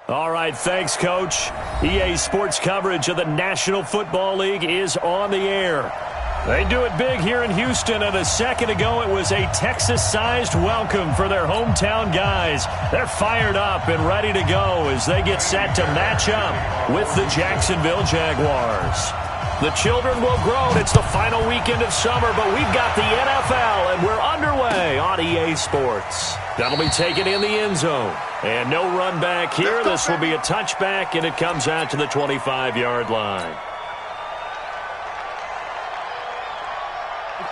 All right, thanks, Coach. EA Sports coverage of the National Football League is on the air. They do it big here in Houston, and a second ago it was a Texas-sized welcome for their hometown guys. They're fired up and ready to go as they get set to match up with the Jacksonville Jaguars. The children will grow. It's the final weekend of summer, but we've got the NFL, and we're underway on EA Sports. That'll be taken in the end zone. And no run back here. This will be a touchback, and it comes out to the 25-yard line.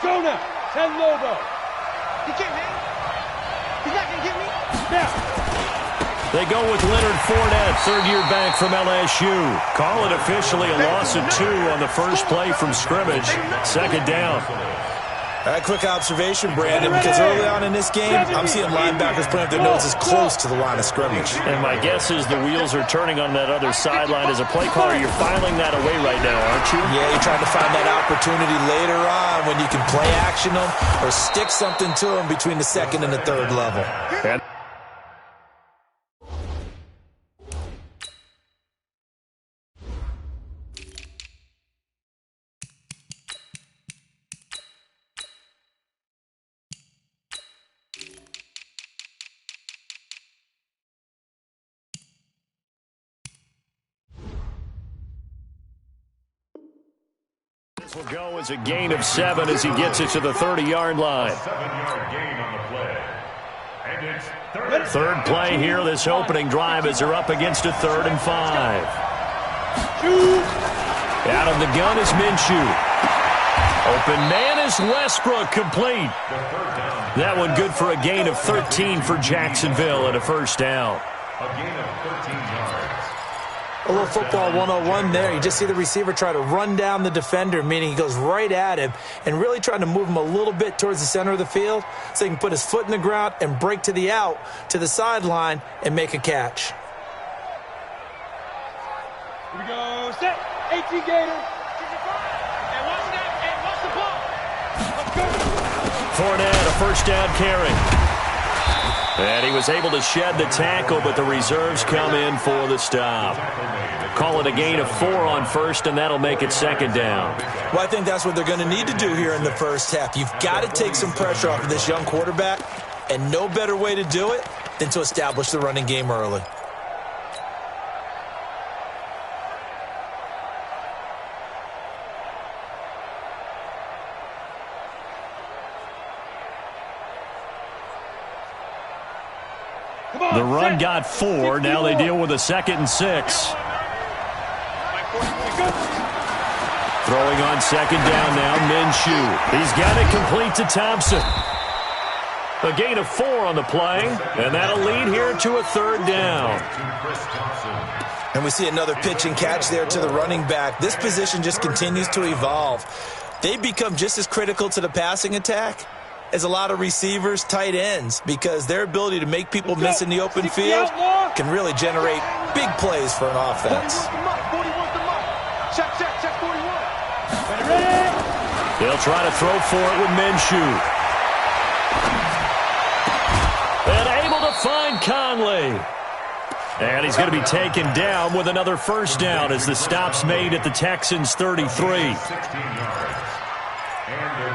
Go now. Send Lobo. He can't hit. He's not going to get me. Now. They go with Leonard Fournette, third-year back from LSU. Call it officially a loss of 2 on the first play from scrimmage. Second down. All right, quick observation, Brandon, because early on in this game, I'm seeing linebackers putting up their noses close to the line of scrimmage. And my guess is the wheels are turning on that other sideline. As a play caller, you're filing that away right now, aren't you? Yeah, you're trying to find that opportunity later on when you can play action them or stick something to them between the second and the third level. And this will go as a gain of 7 as he gets it to the 30-yard line. 7-yard gain on the play. And it's Third play here, this opening drive, as they're up against a 3rd and 5. Out of the gun is Minshew. Open man is Westbrook, complete. That one good for a gain of 13 for Jacksonville and a first down. a gain of 13 yards. A little football 101 there. You just see the receiver try to run down the defender, meaning he goes right at him and really trying to move him a little bit towards the center of the field so he can put his foot in the ground and break to the out, to the sideline, and make a catch. Here we go. Set. 18 Gator. And watch that. And watch the ball. Let's go. Fournette, a first down carry. And he was able to shed the tackle, but the reserves come in for the stop. Call it a gain of 4 on first, and that'll make it second down. Well, I think that's what they're going to need to do here in the first half. You've got to take some pressure off of this young quarterback, and no better way to do it than to establish the running game early. The run got 4. Now they deal with a 2nd and 6. Throwing on 2nd down now, Minshew. He's got it complete to Thompson. A gain of 4 on the play, and that'll lead here to a 3rd down. And we see another pitch and catch there to the running back. This position just continues to evolve. They become just as critical to the passing attack as a lot of receivers, tight ends, because their ability to make people miss in the open field can really generate big plays for an offense. They'll try to throw for it with Minshew. And able to find Conley. And he's going to be taken down with another first down as the stop's made at the Texans' 33.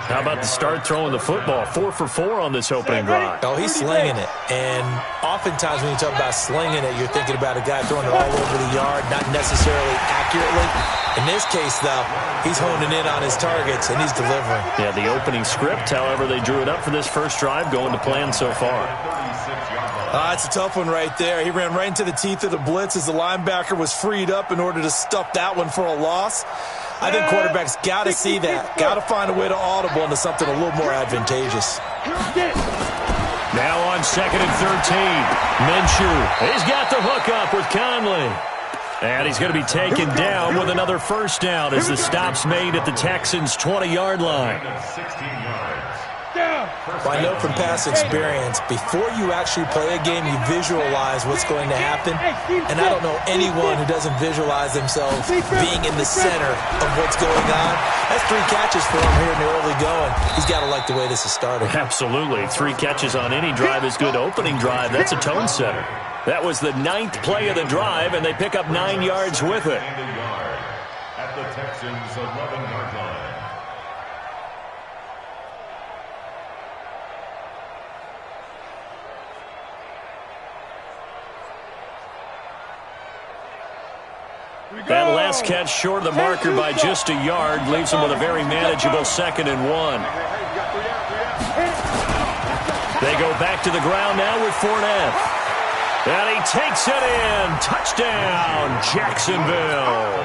How about the start throwing the football? 4 for 4 on this opening drive. Oh, he's slinging it. And oftentimes when you talk about slinging it, you're thinking about a guy throwing it all over the yard, not necessarily accurately. In this case, though, he's honing in on his targets, and he's delivering. Yeah, the opening script, however, they drew it up for this first drive, going to plan so far. It's a tough one right there. He ran right into the teeth of the blitz as the linebacker was freed up in order to stuff that one for a loss. I think quarterbacks got to see that. Got to find a way to audible into something a little more advantageous. Now on 2nd and 13. Minshew. He's got the hook up with Conley. And he's going to be taken down with another first down as the stop's made at the Texans' 20-yard line. Touchdown. Well, I know from past experience, before you actually play a game, you visualize what's going to happen. And I don't know anyone who doesn't visualize themselves being in the center of what's going on. That's 3 catches for him here in the early going. He's got to like the way this is starting. Absolutely. 3 catches on any drive is good. Opening drive, that's a tone setter. That was the 9th play of the drive, and they pick up 9 yards with it. At the Texans' 11-yard line. That last catch short of the marker by just a yard leaves him with a very manageable 2nd and 1. They go back to the ground now with Fournette. And he takes it in. Touchdown, Jacksonville.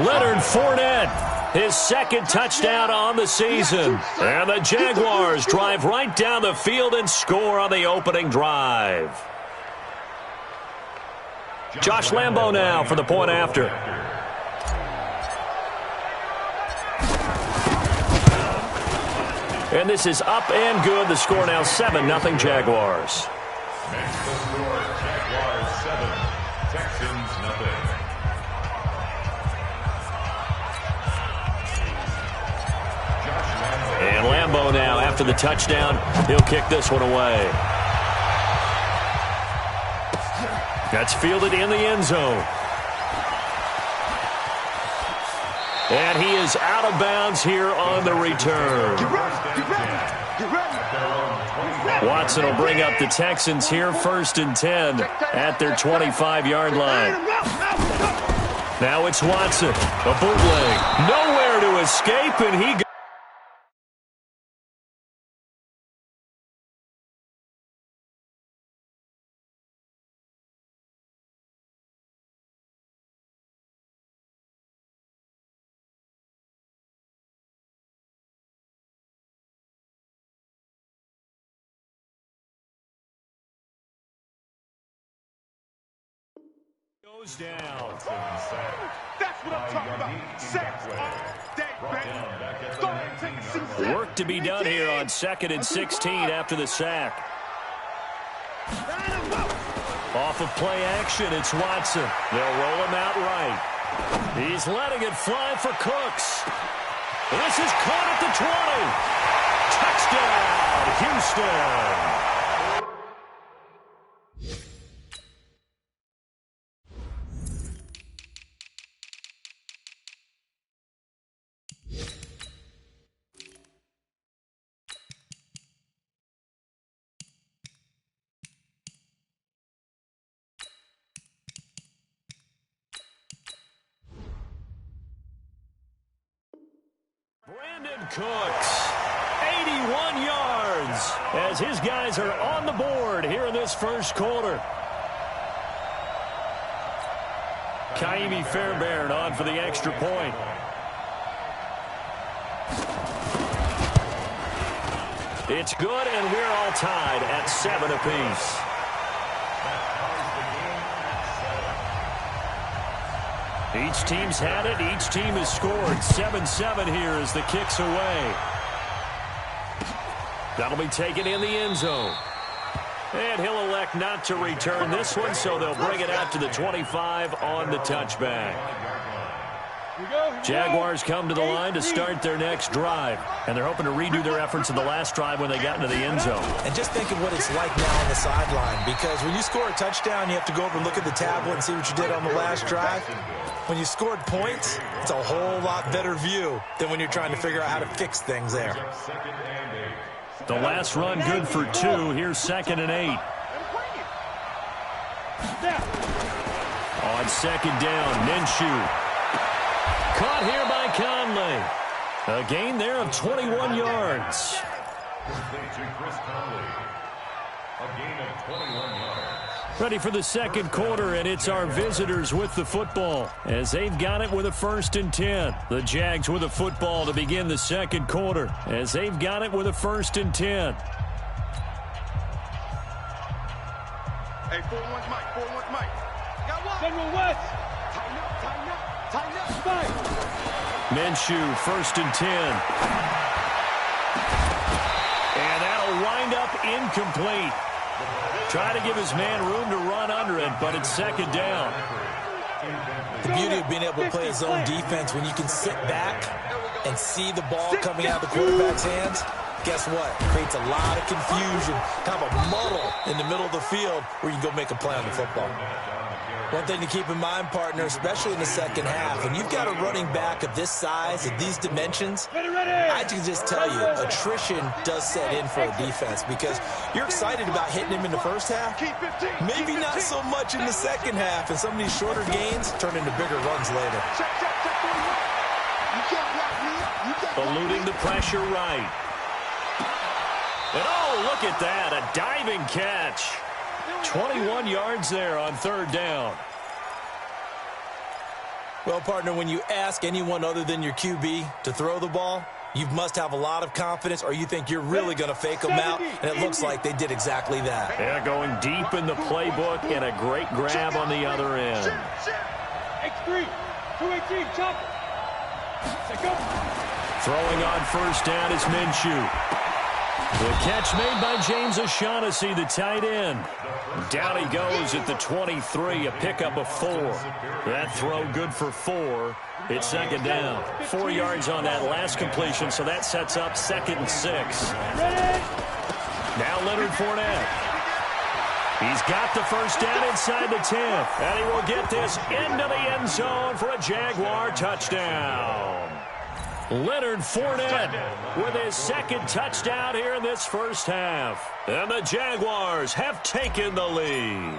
Leonard Fournette, his 2nd touchdown on the season. And the Jaguars drive right down the field and score on the opening drive. Josh Lambo now for the point after. And this is up and good. The score now 7-0 Jaguars. Makes the score Jaguars 7, Texans 0. And Lambo now after the touchdown. He'll kick this one away. That's fielded in the end zone. And he is out of bounds here on the return. Watson will bring up the Texans here 1st and 10 at their 25-yard line. Now it's Watson. A bootleg. Nowhere to escape, and he goes. Down. That's what I'm talking about. Sacks all day, baby. Go ahead and take a seat. Work to be done here on 2nd and 16 after the sack. Off of play action, it's Watson. They'll roll him out right. He's letting it fly for Cooks. This is caught at the 20. Touchdown, Houston. Cooks, 81 yards, as his guys are on the board here in this 1st quarter. Kaimi Fairbairn on for the extra point. It's good, and we're all tied at 7 apiece. Each team's had it. Each team has scored. 7-7 here as the kick's away. That'll be taken in the end zone. And he'll elect not to return this one, so they'll bring it out to the 25 on the touchback. Jaguars come to the line to start their next drive, and they're hoping to redo their efforts in the last drive when they got into the end zone. And just think of what it's like now on the sideline, because when you score a touchdown, you have to go over and look at the tablet and see what you did on the last drive. When you scored points, it's a whole lot better view than when you're trying to figure out how to fix things there. The last run good for 2. Here's 2nd and 8. On 2nd down, Minshew. Caught here by Conley. A gain there of 21 yards. A gain of 21 yards. Ready for the 2nd quarter, and it's our visitors with the football as they've got it with a 1st and 10. The Jags with a football to begin the 2nd quarter as they've got it with a 1st and 10. Hey, 4-1's Mike. 4-1's Mike. Got one. General West. Tighten up, tighten up, tighten up. Fight. Minshew, 1st and 10. It'll wind up incomplete. Trying to give his man room to run under it, but it's second down. The beauty of being able to play a zone defense when you can sit back and see the ball coming out of the quarterback's hands, guess what? It creates a lot of confusion, kind of a muddle in the middle of the field where you can go make a play on the football. One thing to keep in mind, partner, especially in the second half, when you've got a running back of this size, of these dimensions, I can just tell you, attrition does set in for a defense because you're excited about hitting him in the first half, maybe not so much in the second half, and some of these shorter gains turn into bigger runs later. Eluding the pressure right. And oh, look at that, a diving catch. 21 yards there on third down. Well, partner, when you ask anyone other than your QB to throw the ball, you must have a lot of confidence or you think you're really going to fake them out, and it looks like they did exactly that. Yeah, going deep in the playbook and a great grab on the other end. X3, 218, chop. Throwing on first down is Minshew. The catch made by James O'Shaughnessy, the tight end. Down he goes at the 23, a pickup of 4. That throw good for 4. It's second down. 4 yards on that last completion, so that sets up 2nd and 6. Now Leonard Fournette. He's got the first down inside the 10th, and he will get this into the end zone for a Jaguar touchdown. Leonard Fournette with his 2nd touchdown here in this first half. And the Jaguars have taken the lead.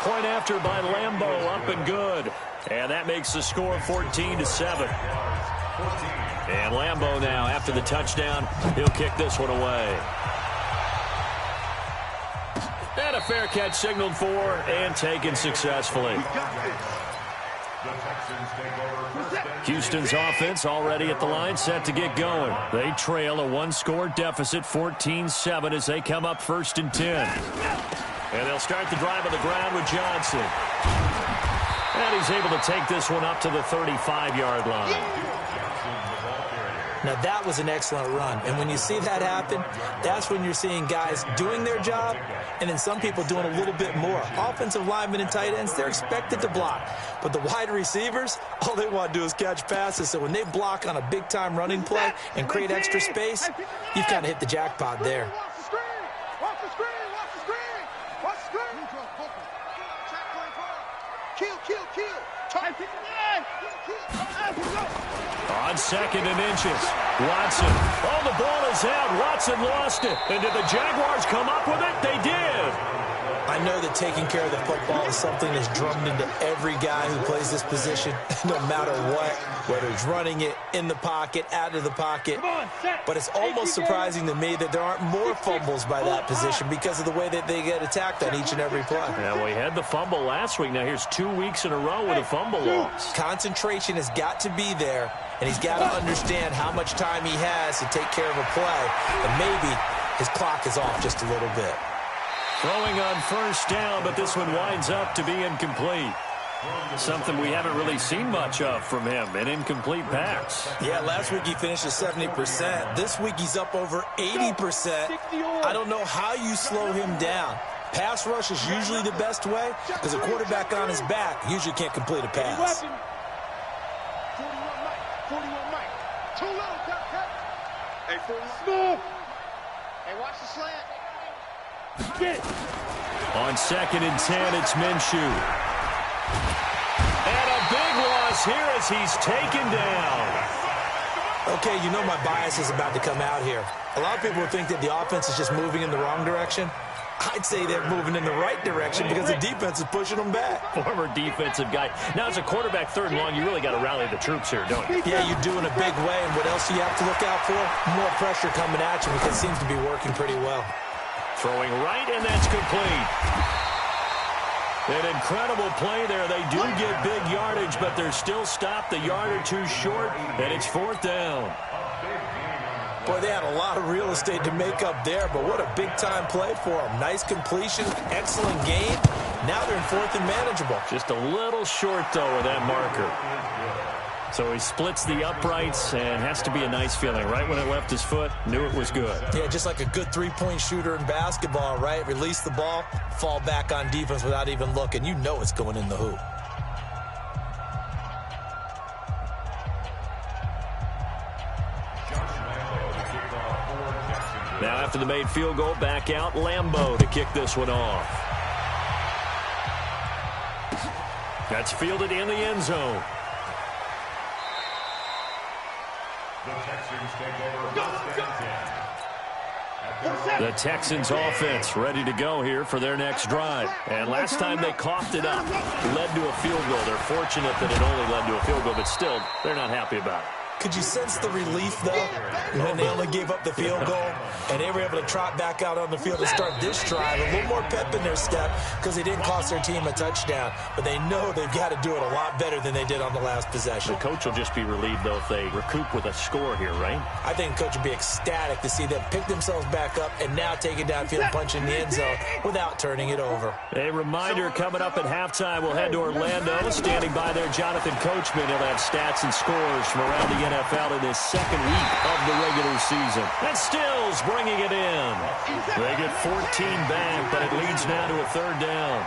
Point after by Lambeau, up and good. And that makes the score 14-7. And Lambeau now, after the touchdown, he'll kick this one away. And a fair catch signaled for and taken successfully. Houston's offense already at the line, set to get going. They trail a 1-score deficit, 14-7, as they come up 1st and 10. And they'll start the drive on the ground with Johnson. And he's able to take this one up to the 35-yard line. Now, that was an excellent run. And when you see that happen, that's when you're seeing guys doing their job and then some people doing a little bit more. Offensive linemen and tight ends, they're expected to block. But the wide receivers, all they want to do is catch passes. So when they block on a big-time running play and create extra space, you've kind of hit the jackpot there. Watch the screen. Kill. On 2nd and inches, Watson. Oh, the ball is out. Watson lost it. And did the Jaguars come up with it? They did. I know that taking care of the football is something that's drummed into every guy who plays this position, no matter what, whether he's running it, in the pocket, out of the pocket. But it's almost surprising to me that there aren't more fumbles by that position because of the way that they get attacked on each and every play. Yeah, we had the fumble last week. Now here's 2 weeks in a row with a fumble loss. Concentration has got to be there, and he's got to understand how much time he has to take care of a play, and maybe his clock is off just a little bit. Throwing on first down, but this one winds up to be incomplete. Something we haven't really seen much of from him, an incomplete pass. Yeah, last week he finished at 70%. This week he's up over 80%. I don't know how you slow him down. Pass rush is usually the best way because a quarterback on his back usually can't complete a pass. 41 Mike. Too low, cut. Hey, 41. Hey, watch the slant. On 2nd and 10, it's Minshew. And a big loss here as he's taken down. Okay, you know my bias is about to come out here. A lot of people would think that the offense is just moving in the wrong direction. I'd say they're moving in the right direction because the defense is pushing them back. Former defensive guy. Now, as a quarterback, 3rd and long, you really got to rally the troops here, don't you? Yeah, you do in a big way. And what else do you have to look out for? More pressure coming at you because it seems to be working pretty well. Throwing right, and that's complete. An incredible play there. They do get big yardage, but they're still stopped a yard or two short, and it's 4th down. Boy, they had a lot of real estate to make up there, but what a big-time play for them. Nice completion, excellent game. Now they're in 4th and manageable. Just a little short, though, with that marker. So he splits the uprights, and has to be a nice feeling. Right when it left his foot, knew it was good. Yeah, just like a good three-point shooter in basketball, right? Release the ball, fall back on defense without even looking. You know it's going in the hoop. Now after the made field goal, back out Lambeau to kick this one off. That's fielded in the end zone. The Texans take over. The Texans offense ready to go here for their next drive. And last time they coughed it up, led to a field goal. They're fortunate that it only led to a field goal, but still, they're not happy about it. Could you sense the relief, though, when they only gave up the field goal and they were able to trot back out on the field to start this drive? A little more pep in their step because they didn't cost their team a touchdown, but they know they've got to do it a lot better than they did on the last possession. The coach will just be relieved, though, if they recoup with a score here, right? I think the coach will be ecstatic to see them pick themselves back up and now take it downfield and punch in the end zone without turning it over. A reminder coming up at halftime, we'll head to Orlando. Standing by there, Jonathan Coachman. He'll have stats and scores from around the NFL in this second week of the regular season. And Stills bringing it in. They get 14 back, but it leads now to a third down.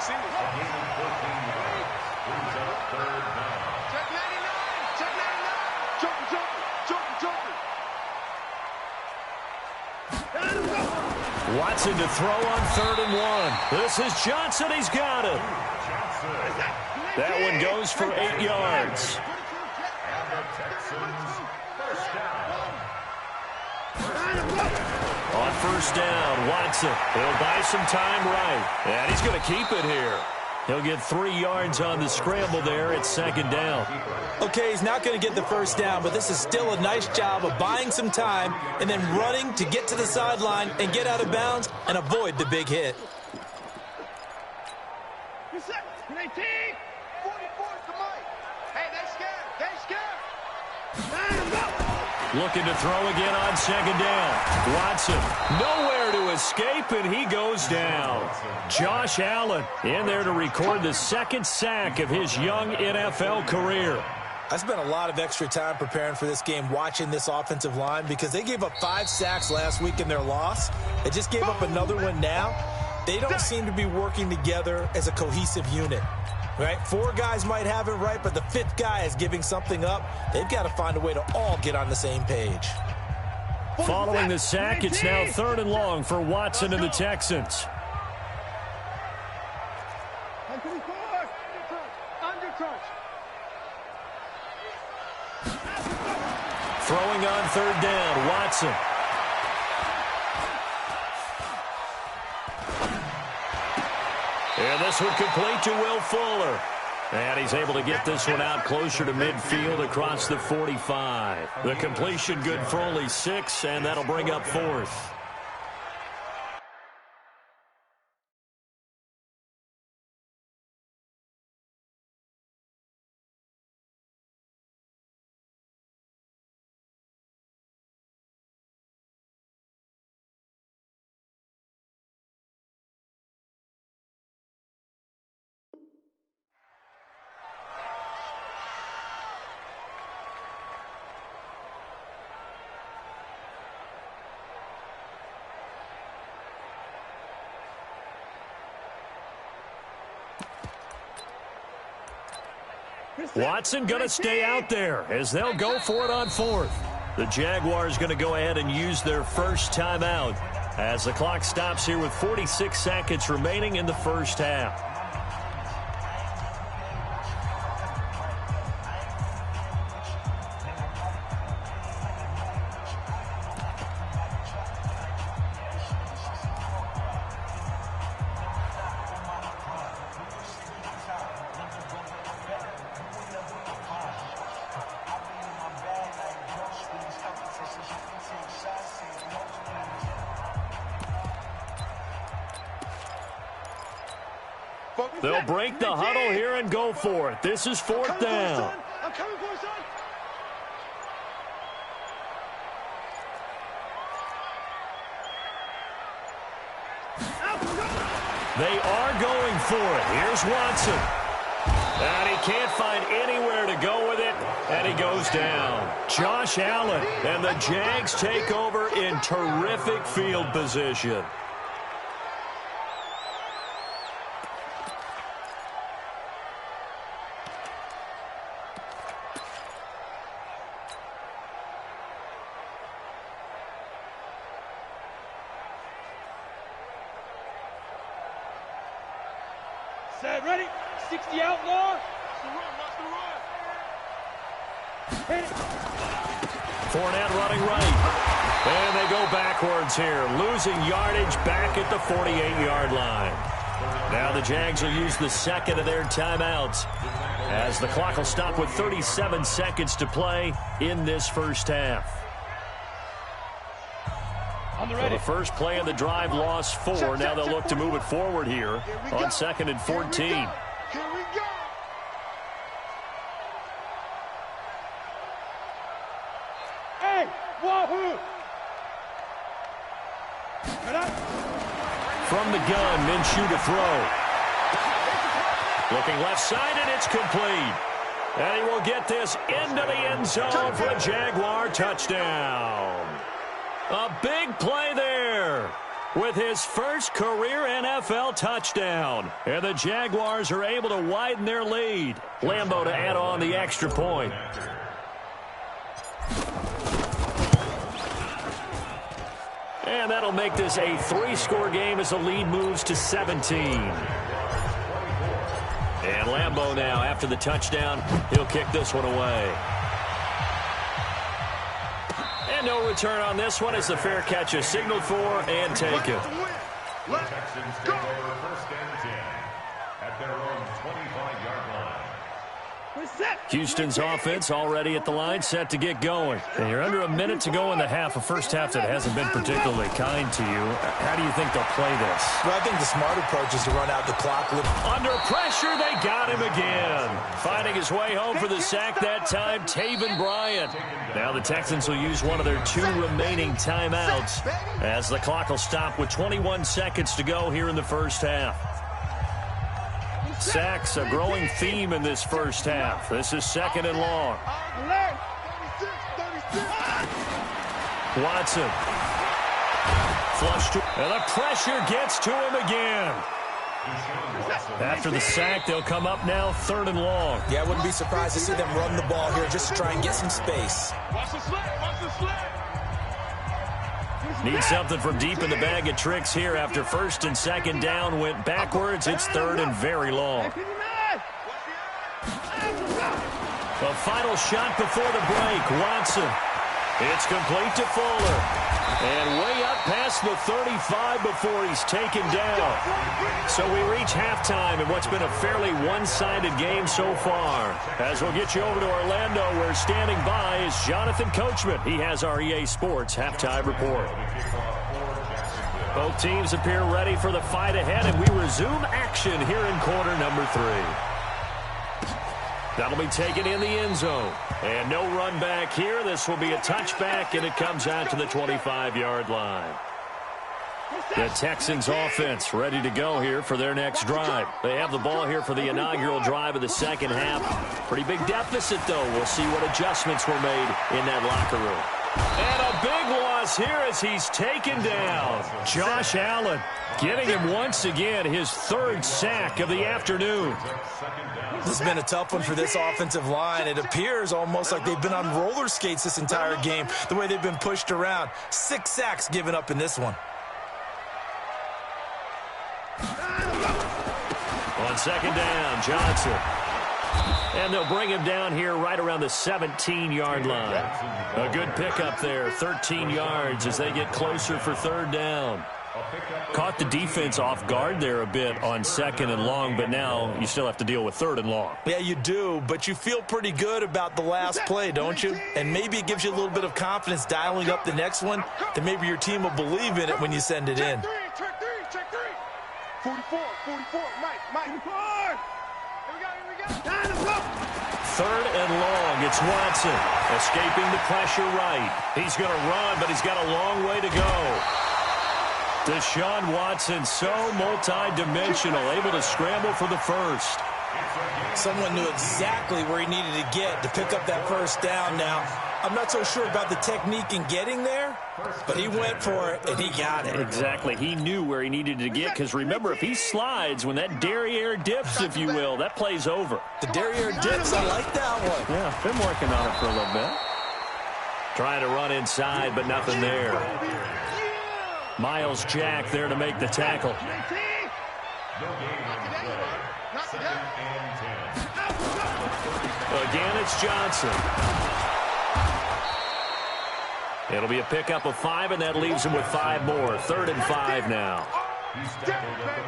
Watson to throw on 3rd and 1. This is Johnson. He's got it. That one goes for 8 yards. On 1st down, Watson. He'll buy some time right. And he's going to keep it here. He'll get 3 yards on the scramble there at 2nd down. Okay, he's not going to get the 1st down, but this is still a nice job of buying some time and then running to get to the sideline and get out of bounds and avoid the big hit. Looking to throw again on 2nd down. Watson, nowhere to escape, and he goes down. Josh Allen in there to record the 2nd sack of his young NFL career. I spent a lot of extra time preparing for this game watching this offensive line because they gave up 5 sacks last week in their loss. They just gave up another one now. They don't seem to be working together as a cohesive unit. Right? 4 guys might have it right, but the 5th guy is giving something up. They've got to find a way to all get on the same page. Following the sack, it's now 3rd and long for Watson and the Texans. Throwing on 3rd down, Watson. And this one complete to Will Fuller. And he's able to get this one out closer to midfield across the 45. The completion good for only 6, and that'll bring up 4th. Watson going to stay out there as they'll go for it on 4th. The Jaguars going to go ahead and use their first timeout as the clock stops here with 46 seconds remaining in the first half. They'll break the huddle here and go for it. This is 4th down. I'm coming for it, son. They are going for it. Here's Watson. And he can't find anywhere to go with it. And he goes down. Josh Allen, and the Jags take over in terrific field position. Set, ready? 60 outlaw. Fournette running right. And they go backwards here, losing yardage back at the 48-yard line. Now the Jags will use the second of their timeouts as the clock will stop with 37 seconds to play in this first half. So the first play of the drive lost 4. Now they'll look to move it forward here on 2nd and 14. Here we go. Hey, wahoo! From the gun, Minshew to throw. Looking left side, and it's complete. And he will get this into the end zone for a Jaguar touchdown. A big play there with his first career NFL touchdown. And the Jaguars are able to widen their lead. Lambeau to add on the extra point. And that'll make this a 3-score game as the lead moves to 17. And Lambeau now, after the touchdown, he'll kick this one away. And no return on this one as the fair catch is signaled for and taken. The Texans take over 1st and 10 at their own 25-yard line. Houston's offense already at the line, set to get going. And you're under a minute to go in the half, a first half that hasn't been particularly kind to you. How do you think they'll play this? Well, I think the smart approach is to run out the clock. Under pressure, they got him again. Finding his way home for the sack that time, Taven Bryant. Now the Texans will use one of their 2 remaining timeouts as the clock will stop with 21 seconds to go here in the first half. Sacks, a growing theme in this first half. This is 2nd and long. Watson. Flush to, and the pressure gets to him again. After the sack, they'll come up now 3rd and long. Yeah, I wouldn't be surprised to see them run the ball here just to try and get some space. Watch the slant, watch the slant. Need something from deep in the bag of tricks here after 1st and 2nd down went backwards. It's 3rd and very long. The final shot before the break. Watson. It's complete to Fuller. And way up past the 35 before he's taken down. So we reach halftime in what's been a fairly one-sided game so far. As we'll get you over to Orlando, where standing by is Jonathan Coachman. He has our EA Sports halftime report. Both teams appear ready for the fight ahead, and we resume action here in quarter number 3. That'll be taken in the end zone. And no run back here. This will be a touchback, and it comes out to the 25-yard line. The Texans offense ready to go here for their next drive. They have the ball here for the inaugural drive of the second half. Pretty big deficit, though. We'll see what adjustments were made in that locker room. And a big loss here as he's taken down. Josh Allen getting him once again his 3rd sack of the afternoon. This has been a tough one for this offensive line. It appears almost like they've been on roller skates this entire game, the way they've been pushed around. 6 sacks given up in this one. On 2nd down, Johnson. And they'll bring him down here right around the 17-yard line. A good pickup there, 13 yards as they get closer for 3rd down. Caught the defense off guard there a bit on 2nd and long, but now you still have to deal with 3rd and long. Yeah, you do, but you feel pretty good about the last play, don't you? And maybe it gives you a little bit of confidence dialing up the next one, that maybe your team will believe in it when you send it in. Check three. 44, Mike. Here we go. 3rd and long. It's Watson escaping the pressure right. He's going to run, but he's got a long way to go. Deshaun Watson, so multi-dimensional, able to scramble for the first. Someone knew exactly where he needed to get to pick up that first down. Now, I'm not so sure about the technique in getting there, but he went for it, and he got it. Exactly. He knew where he needed to get, because remember, if he slides, when that derriere dips, if you will, that play's over. The derriere dips, I like that one. Yeah, been working on it for a little bit. Trying to run inside, but nothing there. Miles Jack there to make the tackle. Again, it's Johnson. It'll be a pickup of 5, and that leaves him with 5 more. 3rd and 5 now.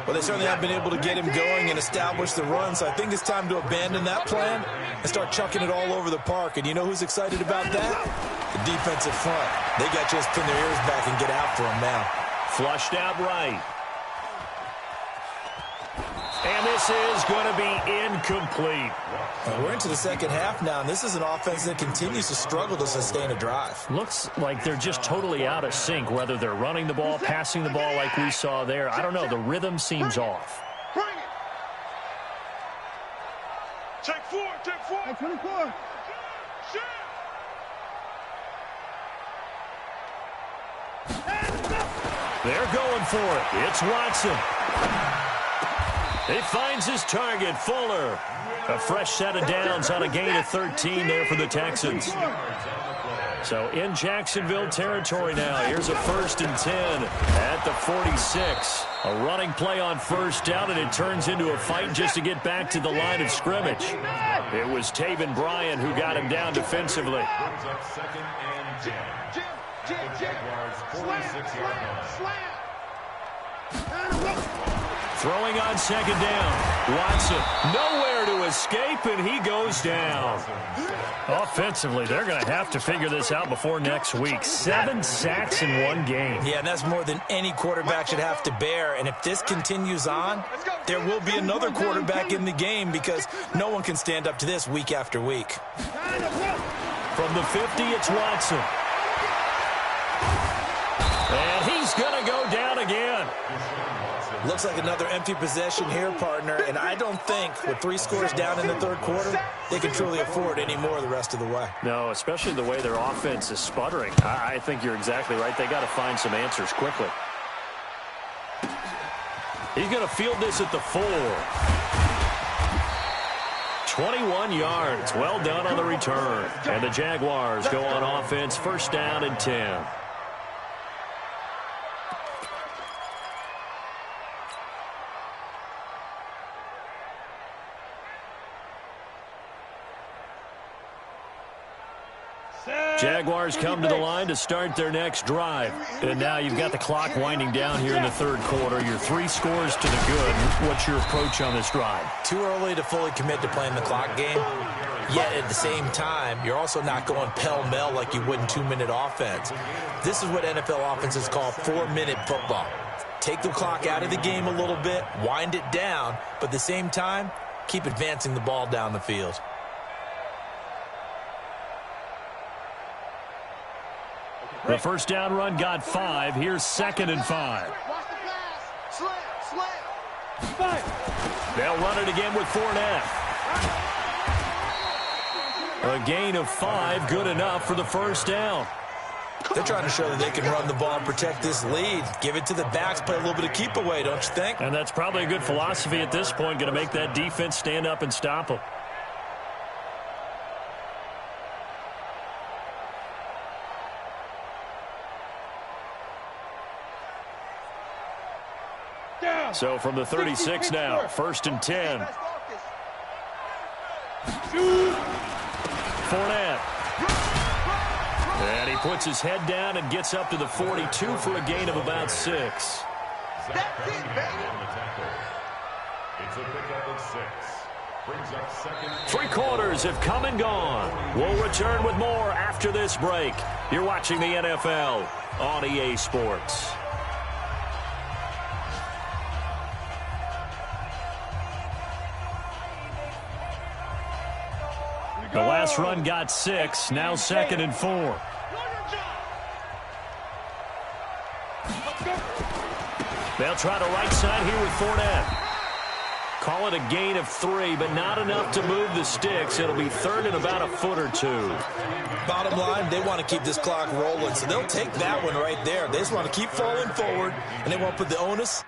Well, they certainly have been able to get him going and establish the run, so I think it's time to abandon that plan and start chucking it all over the park. And you know who's excited about that? The defensive front. They got to just pin their ears back and get after him now. Flushed out right. And this is going to be incomplete. We're into the second half now, and this is an offense that continues to struggle to sustain a drive. Looks like they're just totally out of sync, whether they're running the ball, passing the ball like we saw there. I don't know. The rhythm seems off. Bring it. Take 4. Take 4. Take 24. They're going for it. It's Watson. He finds his target, Fuller. A fresh set of downs on a gain of 13 there for the Texans. So in Jacksonville territory now. Here's a 1st and 10 at the 46. A running play on first down, and it turns into a fight just to get back to the line of scrimmage. It was Taven Bryan who got him down defensively. Throwing on 2nd down. Watson nowhere to escape, and he goes down. Offensively, they're going to have to figure this out before next week. 7 sacks in one game. Yeah, and that's more than any quarterback should have to bear. And if this continues on, there will be another quarterback in the game, because no one can stand up to this week after week. From the 50, it's Watson. And he's going to go down again. Looks like another empty possession here, partner, and I don't think with 3 scores down in the 3rd quarter, they can truly afford any more the rest of the way. No, especially the way their offense is sputtering. I think you're exactly right. They got to find some answers quickly. He's going to field this at the 4. 21 yards. Well done on the return. And the Jaguars go on offense, 1st down and 10. Jaguars come to the line to start their next drive. And now you've got the clock winding down here in the 3rd quarter. You're 3 scores to the good. What's your approach on this drive? Too early to fully commit to playing the clock game. Yet at the same time, you're also not going pell-mell like you would in 2-minute offense. This is what NFL offenses call 4-minute football. Take the clock out of the game a little bit, wind it down, but at the same time, keep advancing the ball down the field. The 1st down run got 5. Here's 2nd and 5. They'll run it again with Fournette. A gain of 5, good enough for the 1st down. They're trying to show that they can run the ball and protect this lead. Give it to the backs, play a little bit of keep away, don't you think? And that's probably a good philosophy at this point, going to make that defense stand up and stop them. So from the 36 now, 1st and 10. Fournette. And he puts his head down and gets up to the 42 for a gain of about 6. It's a pickup of 6. Brings up 2nd. 3 quarters have come and gone. We'll return with more after this break. You're watching the NFL on EA Sports. The last run got 6. Now 2nd and 4. They'll try the right side here with Fournette. Call it a gain of 3, but not enough to move the sticks. It'll be third and about a foot or 2. Bottom line, they want to keep this clock rolling, so they'll take that one right there. They just want to keep falling forward, and they want to put the onus